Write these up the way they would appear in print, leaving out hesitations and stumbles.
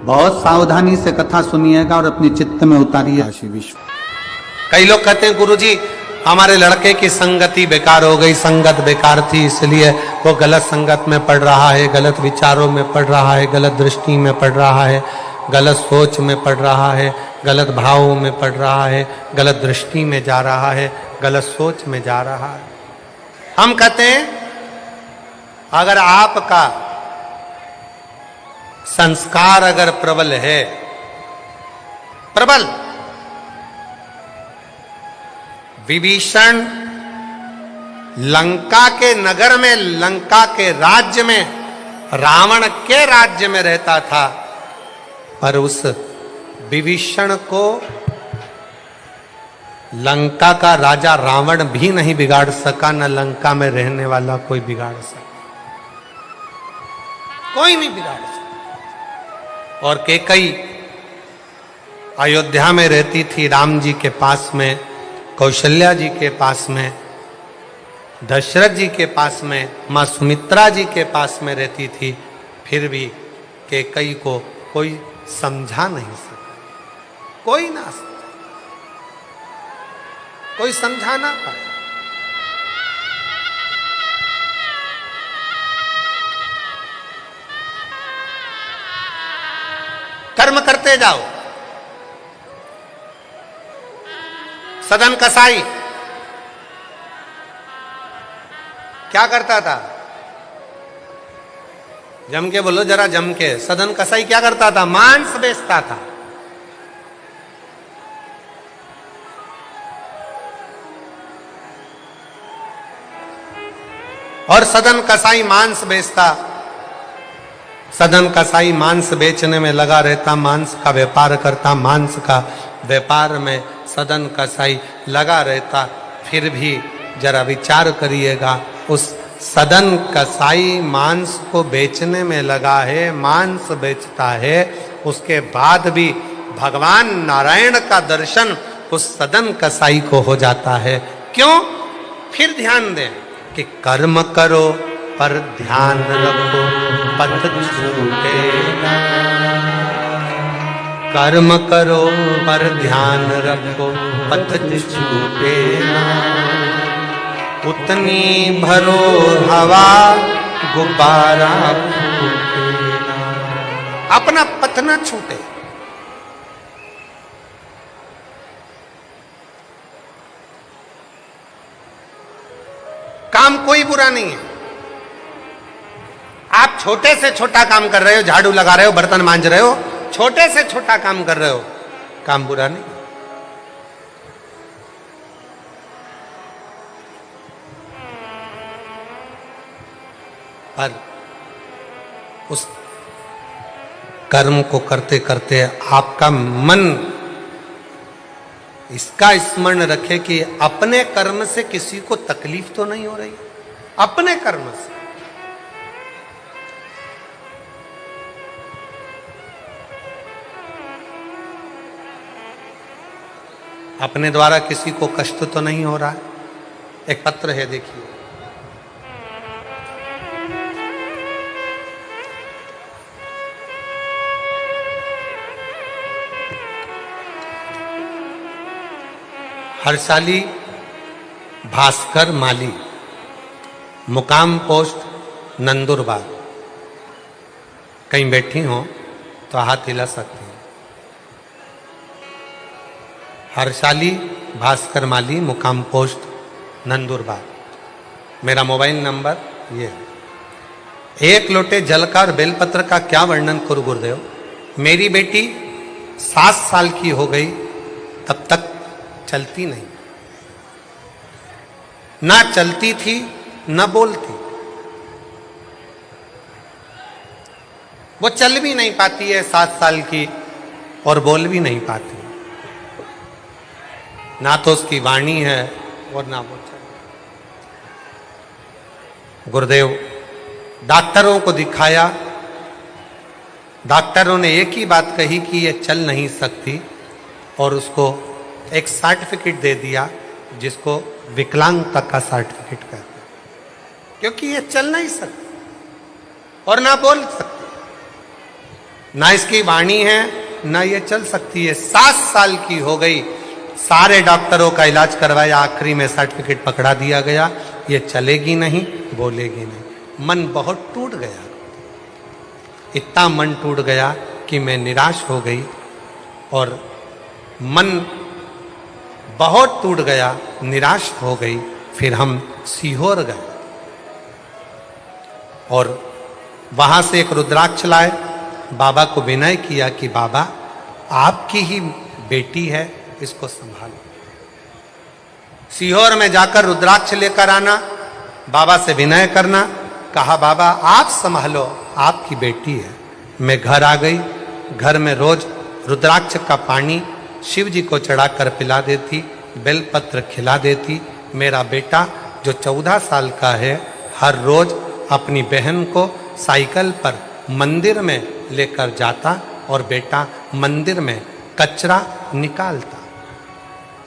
बहुत सावधानी से कथा सुनिएगा और अपने चित्त में उतारिए। कई लोग कहते हैं गुरुजी हमारे लड़के की संगति बेकार हो गई, संगत बेकार थी इसलिए वो गलत संगत में पड़ रहा है, गलत विचारों में पड़ रहा है, गलत दृष्टि में पड़ रहा है, गलत सोच में पड़ रहा है, गलत भावों में पड़ रहा है, गलत दृष्टि में जा रहा है, गलत सोच में जा रहा है। हम कहते हैं अगर आपका संस्कार अगर प्रबल है, प्रबल, विभीषण लंका के नगर में, लंका के राज्य में, रावण के राज्य में रहता था, पर उस विभीषण को लंका का राजा रावण भी नहीं बिगाड़ सका, न लंका में रहने वाला कोई बिगाड़ सका, कोई नहीं बिगाड़ सका। और कैकेयी अयोध्या में रहती थी, राम जी के पास में, कौशल्या जी के पास में, दशरथ जी के पास में, मां सुमित्रा जी के पास में रहती थी, फिर भी कैकेयी को कोई समझा नहीं सका, कोई ना समझा, कोई समझा ना पाया। कर्म करते जाओ। सदन कसाई क्या करता था? जम के बोलो जरा, जम के। सदन कसाई क्या करता था? मांस बेचता था। और सदन कसाई मांस बेचता, सदन कसाई मांस बेचने में लगा रहता, मांस का व्यापार करता, मांस का व्यापार में सदन कसाई लगा रहता। फिर भी जरा विचार करिएगा, उस सदन कसाई मांस को बेचने में लगा है, मांस बेचता है, उसके बाद भी भगवान नारायण का दर्शन उस सदन कसाई को हो जाता है। क्यों? फिर ध्यान दें कि कर्म करो पर ध्यान रखो, पथ छूटे ना। कर्म करो पर ध्यान रखो, पथ छूटे ना। उतनी भरो हवा, गुब्बारा फूटे ना। अपना पथ न छूटे। काम कोई बुरा नहीं है। आप छोटे से छोटा काम कर रहे हो, झाड़ू लगा रहे हो, बर्तन मांज रहे हो, छोटे से छोटा काम कर रहे हो, काम बुरा नहीं। पर उस कर्म को करते करते आपका मन इसका स्मरण रखे कि अपने कर्म से किसी को तकलीफ तो नहीं हो रही, अपने कर्म से। अपने द्वारा किसी को कष्ट तो नहीं हो रहा है। एक पत्र है, देखिए। हर्षाली भास्कर माली, मुकाम पोस्ट नंदुरबार। कहीं बैठी हो तो हाथ हिला सकते हैं। हर्षाली भास्कर माली, मुकाम पोस्ट नंदुरबार। मेरा मोबाइल नंबर ये है। एक लोटे जल का और बेलपत्र का क्या वर्णन करूं गुरुदेव। मेरी बेटी 7 साल की हो गई, तब तक चलती नहीं, ना चलती थी ना बोलती। वो चल भी नहीं पाती है 7 साल की, और बोल भी नहीं पाती। ना तो उसकी वाणी है और ना वो चल। गुरुदेव डॉक्टरों को दिखाया, डॉक्टरों ने एक ही बात कही कि ये चल नहीं सकती, और उसको एक सर्टिफिकेट दे दिया जिसको विकलांगता का सर्टिफिकेट कहते हैं, क्योंकि ये चल नहीं सकती और ना बोल सकती। ना इसकी वाणी है, ना ये चल सकती है। 7 साल की हो गई, सारे डॉक्टरों का इलाज करवाया, आखिरी में सर्टिफिकेट पकड़ा दिया गया, ये चलेगी नहीं, बोलेगी नहीं। मन बहुत टूट गया, इतना मन टूट गया कि मैं निराश हो गई और मन बहुत टूट गया, निराश हो गई। फिर हम सीहोर गए और वहां से एक रुद्राक्ष लाए, बाबा को विनय किया कि बाबा आपकी ही बेटी है, इसको संभालो। सीहोर में जाकर रुद्राक्ष लेकर आना, बाबा से विनय करना, कहा बाबा आप संभालो, आपकी बेटी है। मैं घर आ गई, घर में रोज रुद्राक्ष का पानी शिव जी को चढ़ाकर पिला देती, बेलपत्र खिला देती। मेरा बेटा जो 14 साल का है, हर रोज अपनी बहन को साइकिल पर मंदिर में लेकर जाता और बेटा मंदिर में कचरा निकालता,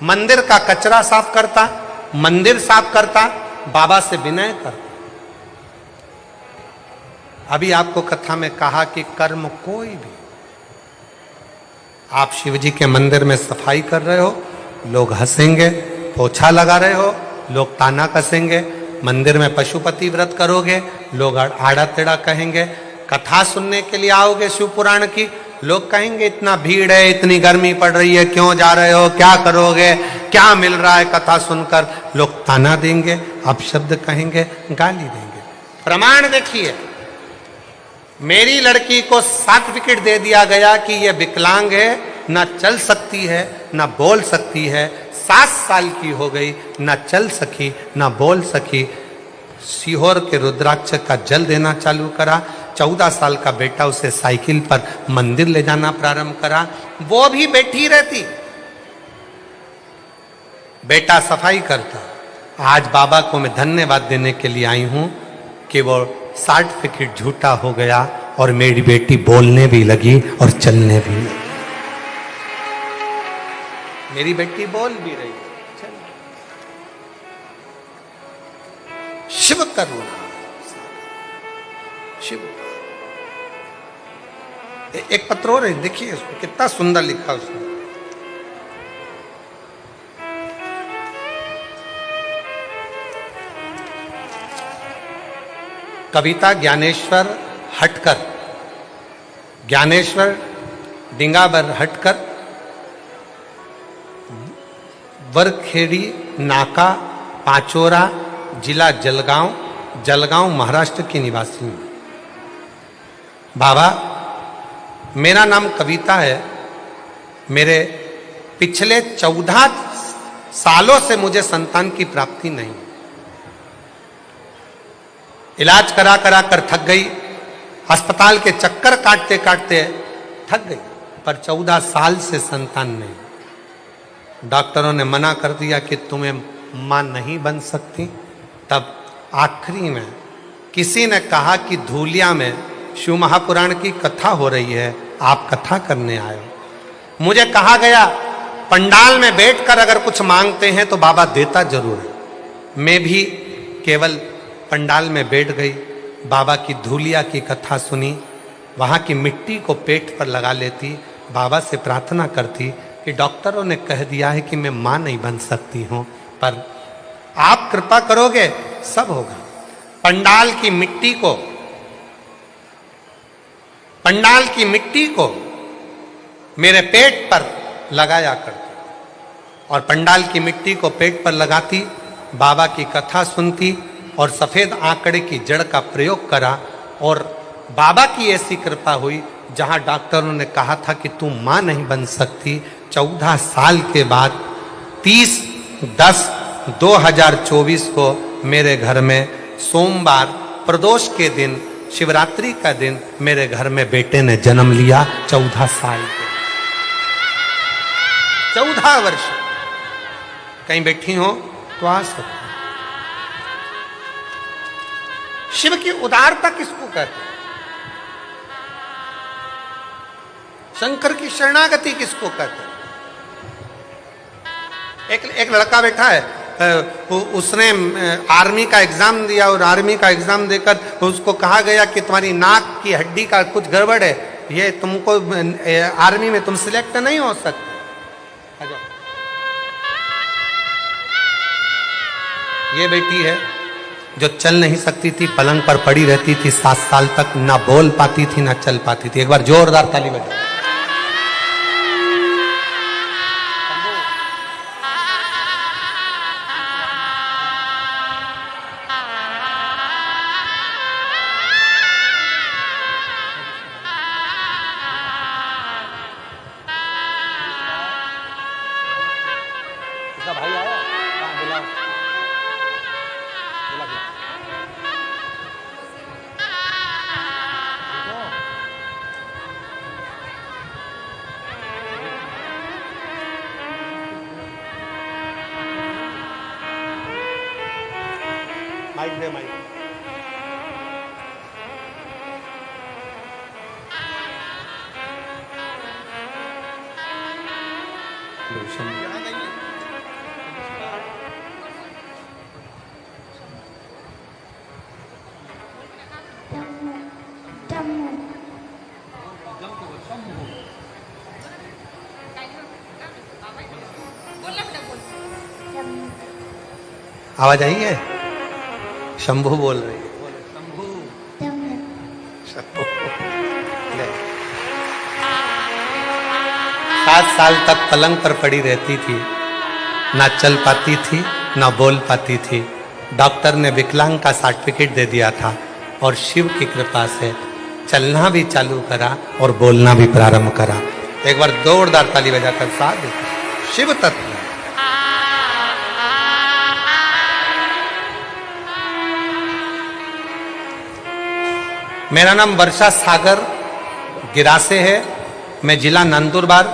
मंदिर का कचरा साफ करता, मंदिर साफ करता, बाबा से विनय करता। अभी आपको कथा में कहा कि कर्म कोई भी, आप शिव जी के मंदिर में सफाई कर रहे हो, लोग हंसेंगे, पोछा लगा रहे हो, लोग ताना कसेंगे, मंदिर में पशुपति व्रत करोगे, लोग आड़ा टेढ़ा कहेंगे, कथा सुनने के लिए आओगे शिव पुराण की, लोग कहेंगे इतना भीड़ है, इतनी गर्मी पड़ रही है, क्यों जा रहे हो, क्या करोगे, क्या मिल रहा है कथा सुनकर, लोग ताना देंगे, अपशब्द कहेंगे, गाली देंगे। प्रमाण देखिए, मेरी लड़की को सर्टिफिकेट दे दिया गया कि यह विकलांग है, ना चल सकती है, ना बोल सकती है। 7 साल की हो गई, ना चल सकी, ना बोल सकी। सीहोर के रुद्राक्ष का जल देना चालू करा। 14 साल का बेटा उसे साइकिल पर मंदिर ले जाना प्रारंभ करा, वो भी बैठी रहती, बेटा सफाई करता। आज बाबा को मैं धन्यवाद देने के लिए आई हूं कि वो सर्टिफिकेट झूठा हो गया और मेरी बेटी बोलने भी लगी और चलने भी लगी। मेरी बेटी बोल भी रही है, शिव करुणा, शिव। एक पत्र और है, देखिए उसको कितना सुंदर लिखा उसने। कविता ज्ञानेश्वर हटकर, ज्ञानेश्वर डिंगाबर हटकर, वरखेड़ी नाका, पाचोरा, जिला जलगांव, जलगांव महाराष्ट्र की निवासी हूं। बाबा मेरा नाम कविता है, मेरे पिछले 14 सालों से मुझे संतान की प्राप्ति नहीं, इलाज करा करा कर थक गई, अस्पताल के चक्कर काटते काटते थक गई, पर 14 साल से संतान नहीं। डॉक्टरों ने मना कर दिया कि तुम्हें मां नहीं बन सकती। तब आखिरी में किसी ने कहा कि धूलिया में शिव महापुराण की कथा हो रही है, आप कथा करने आए हो। मुझे कहा गया पंडाल में बैठकर अगर कुछ मांगते हैं तो बाबा देता जरूर है। मैं भी केवल पंडाल में बैठ गई, बाबा की धूलिया की कथा सुनी, वहाँ की मिट्टी को पेट पर लगा लेती, बाबा से प्रार्थना करती कि डॉक्टरों ने कह दिया है कि मैं मां नहीं बन सकती हूँ, पर आप कृपा करोगे सब होगा। पंडाल की मिट्टी को, पंडाल की मिट्टी को मेरे पेट पर लगाया करती और पंडाल की मिट्टी को पेट पर लगाती, बाबा की कथा सुनती और सफेद आंकड़े की जड़ का प्रयोग करा और बाबा की ऐसी कृपा हुई, जहां डॉक्टरों ने कहा था कि तू मां नहीं बन सकती, 14 साल के बाद 30/10/2024 को मेरे घर में सोमवार प्रदोष के दिन, शिवरात्रि का दिन मेरे घर में बेटे ने जन्म लिया। 14 साल के, 14 वर्ष। कहीं बैठी हो तो आ सकते। शिव की उदारता किसको कहते हैं? शंकर की शरणागति किसको कहते हैं? एक लड़का बैठा है, उसने आर्मी का एग्जाम दिया और आर्मी का एग्जाम देकर उसको कहा गया कि तुम्हारी नाक की हड्डी का कुछ गड़बड़ है, ये तुमको आर्मी में तुम सिलेक्ट नहीं हो सकते। आ जाओ। ये बेटी है जो चल नहीं सकती थी, पलंग पर पड़ी रहती थी 7 साल तक, ना बोल पाती थी ना चल पाती थी। एक बार जोरदार ताली बजाओ। भाई आया? हाँ, बुलाओ। माइक दे, माइक। आवाज आई है? शंभू बोल रही है। शंभू। शंभू। 7 साल तक पलंग पर पड़ी रहती थी, ना चल पाती थी ना बोल पाती थी। डॉक्टर ने विकलांग का सर्टिफिकेट दे दिया था और शिव की कृपा से चलना भी चालू करा और बोलना भी प्रारंभ करा। एक बार जोरदार ताली बजाकर साथ देते। शिव तत्व। मेरा नाम वर्षा सागर गिरासे है। मैं जिला नंदुरबार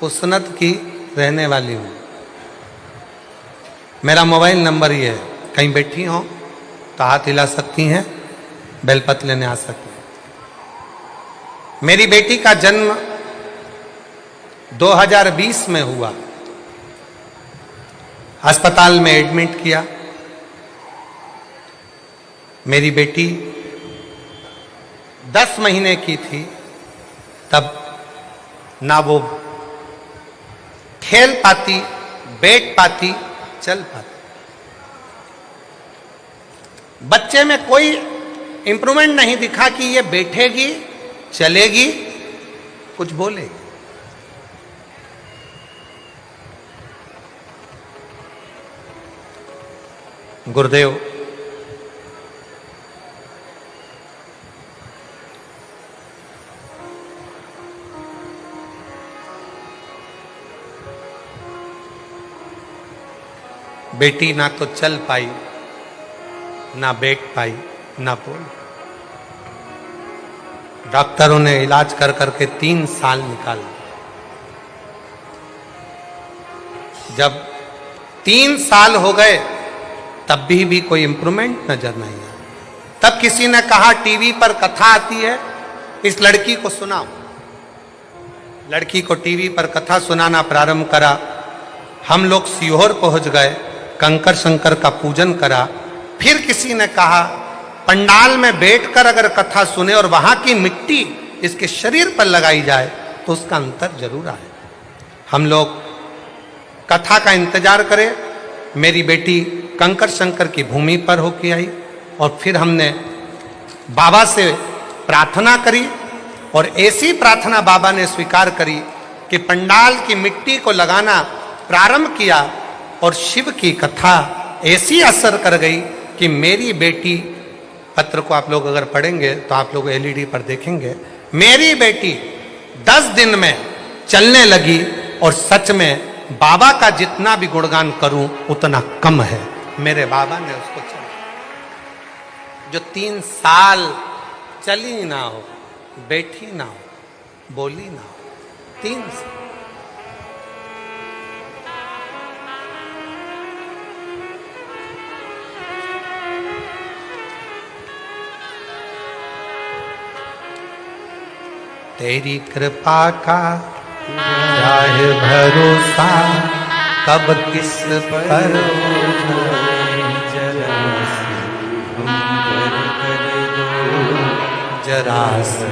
पुसनत की रहने वाली हूँ। मेरा मोबाइल नंबर ये है, कहीं बैठी हो तो हाथ हिला सकती हैं, बेलपत्र लेने आ सकती हैं। मेरी बेटी का जन्म 2020 में हुआ। अस्पताल में एडमिट किया। मेरी बेटी 10 महीने की थी, तब ना वो खेल पाती, बैठ पाती, चल पाती। बच्चे में कोई इंप्रूवमेंट नहीं दिखा कि ये बैठेगी, चलेगी, कुछ बोलेगी। गुरुदेव बेटी ना तो चल पाई, ना बैठ पाई, ना बोल। डॉक्टरों ने इलाज कर करके 3 साल निकाला। जब 3 साल हो गए तब भी कोई इंप्रूवमेंट नजर नहीं आया। तब किसी ने कहा टीवी पर कथा आती है, इस लड़की को सुनाओ। लड़की को टीवी पर कथा सुनाना प्रारंभ करा। हम लोग सीहोर पहुंच गए, कंकर शंकर का पूजन करा। फिर किसी ने कहा पंडाल में बैठकर अगर कथा सुने और वहां की मिट्टी इसके शरीर पर लगाई जाए तो उसका अंतर जरूर आए। हम लोग कथा का इंतजार करें। मेरी बेटी कंकर शंकर की भूमि पर होके आई और फिर हमने बाबा से प्रार्थना करी और ऐसी प्रार्थना बाबा ने स्वीकार करी कि पंडाल की मिट्टी को लगाना प्रारंभ किया और शिव की कथा ऐसी असर कर गई कि मेरी बेटी, पत्र को आप लोग अगर पढ़ेंगे तो आप लोग एलईडी पर देखेंगे, मेरी बेटी 10 दिन में चलने लगी। और सच में बाबा का जितना भी गुणगान करूं उतना कम है। मेरे बाबा ने उसको चला, जो 3 साल चली ना हो, बैठी ना हो, बोली ना हो, 3 साल। तेरी कृपा का चाहे भरोसा, कब किस पर जरा से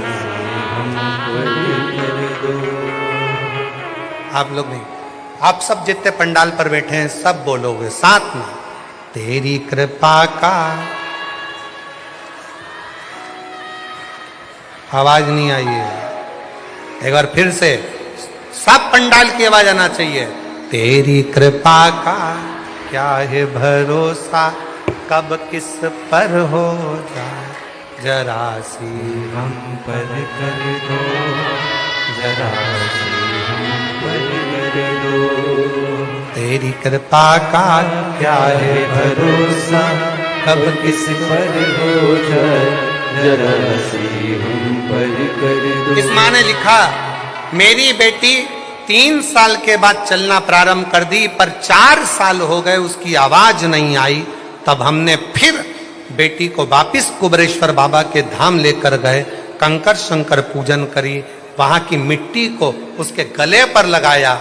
आप लोग नहीं, आप सब जितने पंडाल पर बैठे हैं सब बोलोगे साथ में, तेरी कृपा का। आवाज नहीं आई है, एक बार फिर से सब पंडाल की आवाज आना चाहिए। तेरी कृपा का क्या है भरोसा, कब किस पर हो जाए, जरा सी हम पर कर दो, जरा सी हम पर कर दो। तेरी कृपा का क्या है भरोसा, कब किस पर हो जाए, जरा सी हम पर कर दो। इस माँ ने लिखा, मेरी बेटी 3 साल के बाद चलना प्रारंभ कर दी, पर 4 साल हो गए उसकी आवाज नहीं आई। तब हमने फिर बेटी को वापिस कुबरेश्वर बाबा के धाम लेकर गए, कंकर शंकर पूजन करी, वहां की मिट्टी को उसके गले पर लगाया,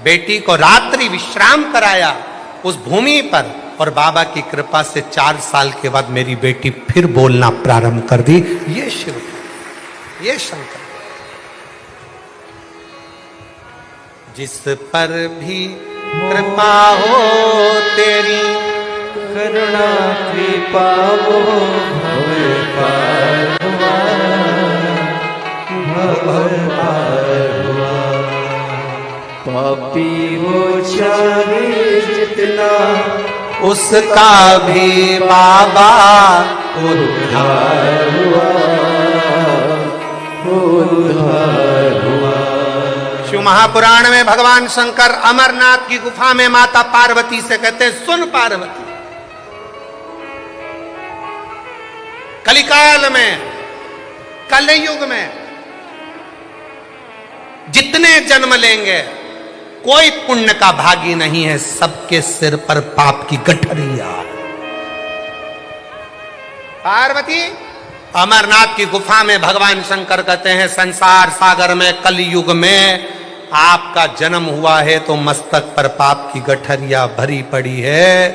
बेटी को रात्रि विश्राम कराया उस भूमि पर, और बाबा की कृपा से 4 साल के बाद मेरी बेटी फिर बोलना प्रारंभ कर दी। ये शिव, ये शंकर। जिस पर भी कृपा हो तेरी, करुणा कृपा हो भव पार हुआ, भव पार हुआ। पापी हो चाहे जितना, उसका भी बाबा उद्धार हुआ, उद्धार हुआ। शिव महापुराण में भगवान शंकर अमरनाथ की गुफा में माता पार्वती से कहते, सुन पार्वती, कलिकाल में, कलयुग में जितने जन्म लेंगे कोई पुण्य का भागी नहीं है, सबके सिर पर पाप की गठरिया। पार्वती अमरनाथ की गुफा में भगवान शंकर कहते हैं, संसार सागर में कलयुग में आपका जन्म हुआ है तो मस्तक पर पाप की गठरिया भरी पड़ी है।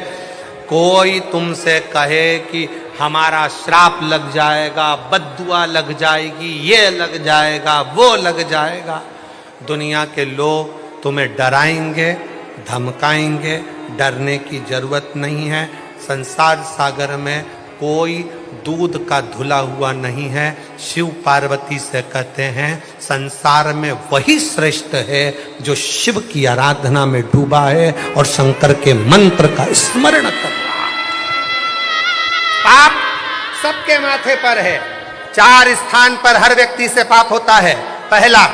कोई तुमसे कहे कि हमारा श्राप लग जाएगा, बद्दुआ लग जाएगी, ये लग जाएगा, वो लग जाएगा, दुनिया के लोग तुम्हें डराएंगे, धमकाएंगे, डरने की जरूरत नहीं है। संसार सागर में कोई दूध का धुला हुआ नहीं है। शिव पार्वती से कहते हैं, संसार में वही श्रेष्ठ है जो शिव की आराधना में डूबा है और शंकर के मंत्र का स्मरण कर रहा है। पाप सबके माथे पर है। 4 स्थान पर हर व्यक्ति से पाप होता है। पहला,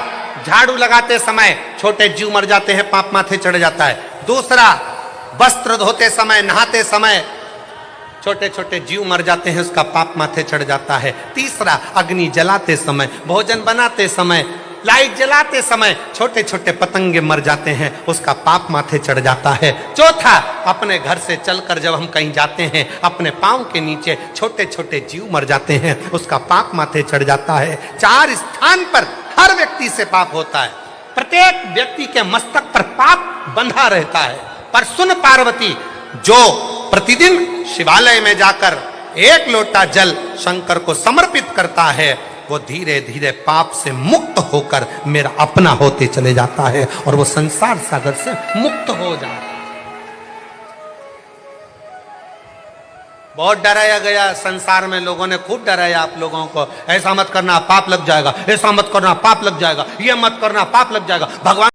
झाड़ू लगाते समय छोटे जीव मर जाते हैं, पाप माथे चढ़ जाता है। दूसरा, वस्त्र धोते समय, नहाते समय छोटे छोटे जीव मर जाते हैं, उसका पाप माथे चढ़ जाता है। तीसरा, अग्नि जलाते समय, भोजन बनाते समय, लाइट जलाते समय छोटे छोटे पतंगे मर जाते हैं, उसका पाप माथे चढ़ जाता है। चौथा, अपने घर से चलकर जब हम कहीं जाते हैं, अपने पांव के नीचे छोटे छोटे जीव मर जाते हैं, उसका पाप माथे चढ़ जाता है। 4 स्थान पर हर व्यक्ति से पाप होता है। प्रत्येक व्यक्ति के मस्तक पर पाप बंधा रहता है। पर सुन पार्वती, जो प्रतिदिन शिवालय में जाकर 1 लोटा जल शंकर को समर्पित करता है, वो धीरे धीरे पाप से मुक्त होकर मेरा अपना होते चले जाता है और वो संसार सागर से मुक्त हो जाता है। बहुत डराया गया संसार में, लोगों ने खूब डराया आप लोगों को, ऐसा मत करना पाप लग जाएगा, ऐसा मत करना पाप लग जाएगा, ये मत करना पाप लग जाएगा। भगवान